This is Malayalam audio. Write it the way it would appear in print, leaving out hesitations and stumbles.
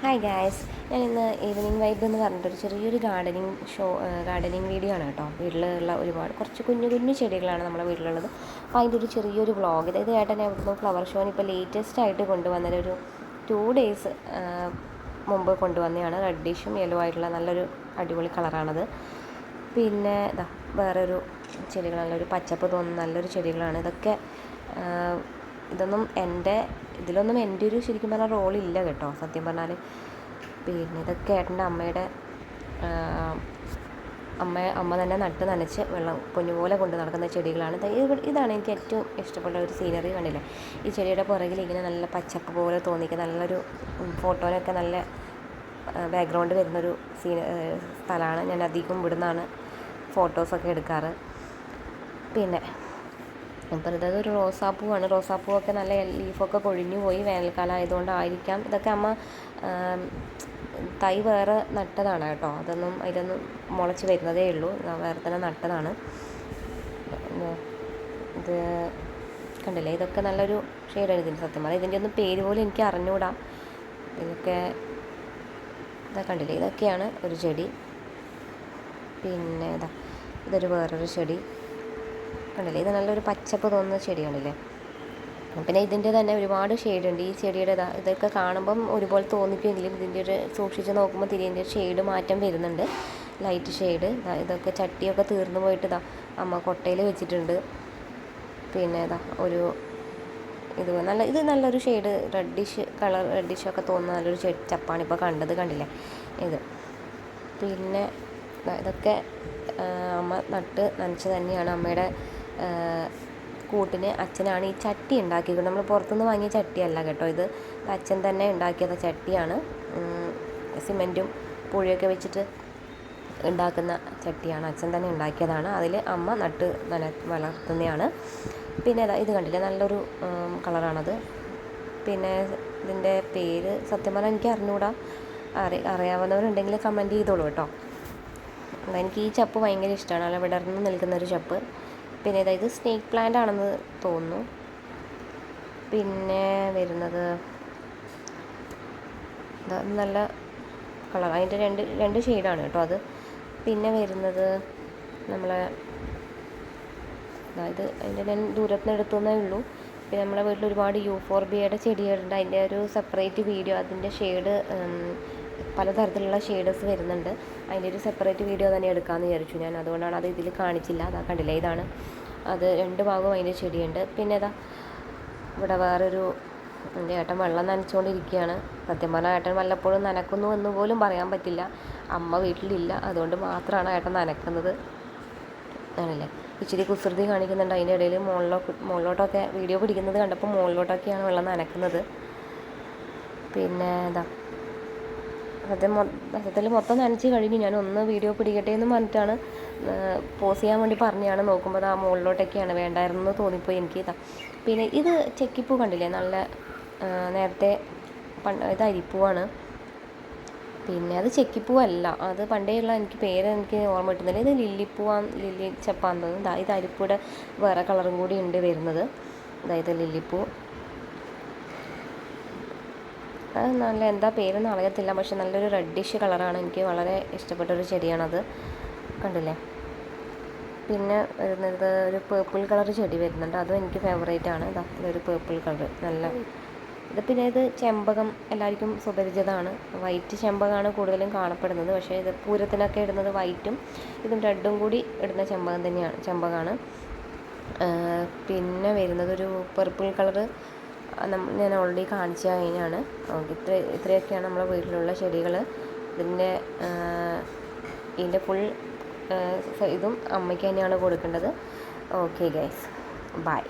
ഹായ് ഗായ്സ്, ഞാൻ ഇന്ന് ഈവനിങ് വൈബ് എന്ന് പറഞ്ഞിട്ടൊരു ചെറിയൊരു ഗാർഡനിങ് വീഡിയോ ആണ് കേട്ടോ. വീട്ടിലുള്ള കുറച്ച് കുഞ്ഞു കുഞ്ഞു ചെടികളാണ് നമ്മുടെ വീട്ടിലുള്ളത്. അപ്പോൾ അതിൻ്റെ ഒരു ചെറിയൊരു വ്ളോഗ്. ഇത് ഏട്ടനെ അവിടുന്ന് ഫ്ലവർ ഷോന് ഇപ്പോൾ ലേറ്റസ്റ്റ് ആയിട്ട് കൊണ്ടുവന്നൊരു 2 ഡേയ്സ് മുമ്പ് കൊണ്ടുവന്നതാണ്. റെഡിഷും യെല്ലോ ആയിട്ടുള്ള നല്ലൊരു അടിപൊളി കളറാണത്. പിന്നെ വേറൊരു ചെടികൾ, നല്ലൊരു പച്ചപ്പ് തോന്നുന്ന നല്ലൊരു ചെടികളാണ് ഇതൊക്കെ. ഇതിലൊന്നും എൻ്റെ ഒരു ശരിക്കും പറഞ്ഞാൽ റോളില്ല കേട്ടോ, സത്യം പറഞ്ഞാൽ. പിന്നെ ഇതൊക്കെ ഏട്ടൻ്റെ അമ്മയുടെ അമ്മ തന്നെ നട്ട് നനച്ച് വെള്ളം പൊന്നുപോലെ കൊണ്ട് നടക്കുന്ന ചെടികളാണ്. ഇതാണ് എനിക്ക് ഏറ്റവും ഇഷ്ടപ്പെട്ട ഒരു സീനറി. കണ്ടില്ലേ, ഈ ചെടിയുടെ പുറകിൽ ഇങ്ങനെ നല്ല പച്ചപ്പ് പോലെ തോന്നിക്കുക, നല്ലൊരു ഫോട്ടോനൊക്കെ നല്ല ബാക്ക്ഗ്രൗണ്ട് വരുന്നൊരു സ്ഥലമാണ്. ഞാൻ അധികം ഇവിടുന്നാണ് ഫോട്ടോസൊക്കെ എടുക്കാറ്. പിന്നെ അപ്പോൾ ഇതൊരു റോസാപ്പൂവാണ്. റോസാപ്പൂവൊക്കെ നല്ല ലീഫൊക്കെ കൊഴിഞ്ഞു പോയി, വേനൽക്കാലം ആയതുകൊണ്ടായിരിക്കാം. ഇതൊക്കെ അമ്മ തൈ വേറെ നട്ടതാണ് കേട്ടോ. അതിലൊന്നും മുളച്ച് വരുന്നതേ ഉള്ളൂ, വേറെ തന്നെ നട്ടതാണ്. ഇത് കണ്ടില്ലേ, ഇതൊക്കെ നല്ലൊരു ഷെയ്ഡാണ് ഇതിൻ്റെ. സത്യം പറഞ്ഞാൽ ഇതിൻ്റെ ഒന്നും പേര് പോലും എനിക്ക് അറിഞ്ഞുകൂടാ. ഇതൊക്കെ കണ്ടില്ലേ, ഇതൊക്കെയാണ് ഒരു ചെടി. പിന്നെ ഇതൊരു വേറൊരു ചെടി കണ്ടില്ലേ, ഇത് നല്ലൊരു പച്ചപ്പ് തോന്നുന്ന ചെടിയാണല്ലേ. പിന്നെ ഇതിൻ്റെ തന്നെ ഒരുപാട് ഷെയ്ഡുണ്ട്. ഈ ചെടിയുടെ ഇതൊക്കെ കാണുമ്പം ഒരുപോലെ തോന്നിക്കുമെങ്കിലും ഇതിൻ്റെ ഒരു സൂക്ഷിച്ച് നോക്കുമ്പോൾ ഇതിൻ്റെ ഷെയ്ഡ് മാറ്റം വരുന്നുണ്ട്, ലൈറ്റ് ഷെയ്ഡ്. ഇതൊക്കെ ചട്ടിയൊക്കെ തീർന്നു പോയിട്ട് അമ്മ കൊട്ടയിൽ വെച്ചിട്ടുണ്ട്. പിന്നെ ഇത് നല്ലൊരു ഷെയ്ഡ് റെഡിഷൊക്കെ തോന്നുന്ന നല്ലൊരു ചപ്പാണ് ഇപ്പോൾ കണ്ടില്ലേ ഇത്. പിന്നെ ഇതൊക്കെ അമ്മ നട്ട് നനച്ച് തന്നെയാണ്. അമ്മയുടെ കൂട്ടിന് അച്ഛനാണ് ഈ ചട്ടി ഉണ്ടാക്കിയത്. നമ്മൾ പുറത്തുനിന്ന് വാങ്ങിയ ചട്ടിയല്ല കേട്ടോ, ഇത് അച്ഛൻ തന്നെ ഉണ്ടാക്കിയത് ചട്ടിയാണ്. സിമെൻറ്റും പുഴിയൊക്കെ വെച്ചിട്ട് ഉണ്ടാക്കുന്ന ചട്ടിയാണ്, അച്ഛൻ തന്നെ ഉണ്ടാക്കിയതാണ്. അതിൽ അമ്മ നട്ട് വളർത്തുന്നതാണ്. പിന്നെ ഇത് കണ്ടില്ലേ, നല്ലൊരു കളറാണത്. പിന്നെ ഇതിൻ്റെ പേര് സത്യം പറഞ്ഞാൽ എനിക്ക് അറിഞ്ഞുകൂടാ. അറിയാവുന്നവരുണ്ടെങ്കിൽ കമൻറ്റ് ചെയ്തോളൂ കേട്ടോ. എനിക്ക് ഈ ചപ്പ് ഭയങ്കര ഇഷ്ടമാണ്, അല്ല വിടർന്ന് നിൽക്കുന്നൊരു ചപ്പ്. പിന്നെ ഇത് സ്നേക്ക് പ്ലാന്റ് ആണെന്ന് തോന്നുന്നു. പിന്നെ വരുന്നത് നല്ല കളർ, അതിൻ്റെ രണ്ട് ഷെയ്ഡാണ് കേട്ടോ അത്. പിന്നെ വരുന്നത് നമ്മളെ അതിൻ്റെ ഞാൻ ദൂരത്തുനിന്ന് എടുത്തുന്നേ ഉള്ളൂ. പിന്നെ നമ്മളെ വീട്ടിൽ ഒരുപാട് യൂഫോർബിയയുടെ ചെടികളുണ്ട്. അതിൻ്റെ ഒരു സെപ്പറേറ്റ് വീഡിയോ, അതിൻ്റെ ഷെയ്ഡ് പലതരത്തിലുള്ള ഷെയ്ഡ്സ് വരുന്നുണ്ട്. അതിൻ്റെ ഒരു സെപ്പറേറ്റ് വീഡിയോ തന്നെ എടുക്കാമെന്ന് വിചാരിച്ചു ഞാൻ. അതുകൊണ്ടാണ് അത് ഇതിൽ കാണിച്ചില്ല. കണ്ടില്ലേ, ഇതാണ് അത്. 2 ഭാഗവും അതിൻ്റെ ചെടിയുണ്ട്. പിന്നെ ഇവിടെ വേറൊരു എൻ്റെ ഏട്ടൻ വെള്ളം നനച്ചുകൊണ്ടിരിക്കുകയാണ്. സത്യം പറഞ്ഞാൽ ഏട്ടൻ വല്ലപ്പോഴും നനക്കുന്നു എന്ന് പോലും പറയാൻ പറ്റില്ല. അമ്മ വീട്ടിലില്ല, അതുകൊണ്ട് മാത്രമാണ് ഏട്ടൻ നനക്കുന്നത്. ആണല്ലേ, ഇച്ചിരി കുസൃതി കാണിക്കുന്നുണ്ട്. അതിൻ്റെ ഇടയിൽ മുകളിലോട്ടൊക്കെ വീഡിയോ പിടിക്കുന്നത് കണ്ടപ്പോൾ മുകളിലോട്ടൊക്കെയാണ് വെള്ളം നനക്കുന്നത്. പിന്നെ സത്യത്തിൽ മൊത്തം നനച്ച് കഴിഞ്ഞ് ഞാൻ ഒന്ന് വീഡിയോ പിടിക്കട്ടെ എന്ന് പറഞ്ഞിട്ടാണ് പോസ് ചെയ്യാൻ വേണ്ടി പറഞ്ഞാണ്. നോക്കുമ്പോൾ മുകളിലോട്ടൊക്കെയാണ്, വേണ്ടായിരുന്നു തോന്നിപ്പോയി എനിക്ക്. പിന്നെ ഇത് ചെക്കിപ്പൂ കണ്ടില്ലേ, നല്ല നേരത്തെ ഇത് അരിപ്പൂവാണ്. പിന്നെ അത് ചെക്കിപ്പൂവല്ല, അത് പണ്ടേയുള്ള എനിക്ക് ഓർമ്മ കിട്ടുന്നില്ല. ഇത് ലില്ലി ചപ്പാന്ന് തോന്നുന്നു. ഇത് അരിപ്പൂടെ വേറെ കളറും കൂടി ഉണ്ട് വരുന്നത്. അതായത് ലില്ലിപ്പൂ. അത് നല്ല എന്താ പേരൊന്നും അറിയത്തില്ല, പക്ഷെ നല്ലൊരു റെഡിഷ് കളറാണ്. എനിക്ക് വളരെ ഇഷ്ടപ്പെട്ടൊരു ചെടിയാണത്. കണ്ടില്ലേ. പിന്നെ വരുന്നത് ഒരു പേർപ്പിൾ കളർ ചെടി വരുന്നുണ്ട്, അതും എനിക്ക് ഫേവറേറ്റ് ആണ്. ഇതൊരു പേർപ്പിൾ കളർ നല്ല പിന്നെ ഇത് ചെമ്പകം, എല്ലാവർക്കും സുപരിചിതമാണ്. വൈറ്റ് ചെമ്പകമാണ് കൂടുതലും കാണപ്പെടുന്നത്. പക്ഷേ ഇത് പൂരത്തിനൊക്കെ ഇടുന്നത് വൈറ്റും ഇതും റെഡും കൂടി ഇടുന്ന ചെമ്പകമാണ്. പിന്നെ വരുന്നതൊരു പർപ്പിൾ കളറ്, ഞാൻ ഓൾറെഡി കാണിച്ചു കഴിഞ്ഞാണ്. ഇത്രയൊക്കെയാണ് നമ്മളെ വീട്ടിലുള്ള ചെടികൾ. ഇതിൻ്റെ ഫുൾ ഇതും അമ്മയ്ക്ക് തന്നെയാണ് കൊടുക്കേണ്ടത്. Okay guys, by.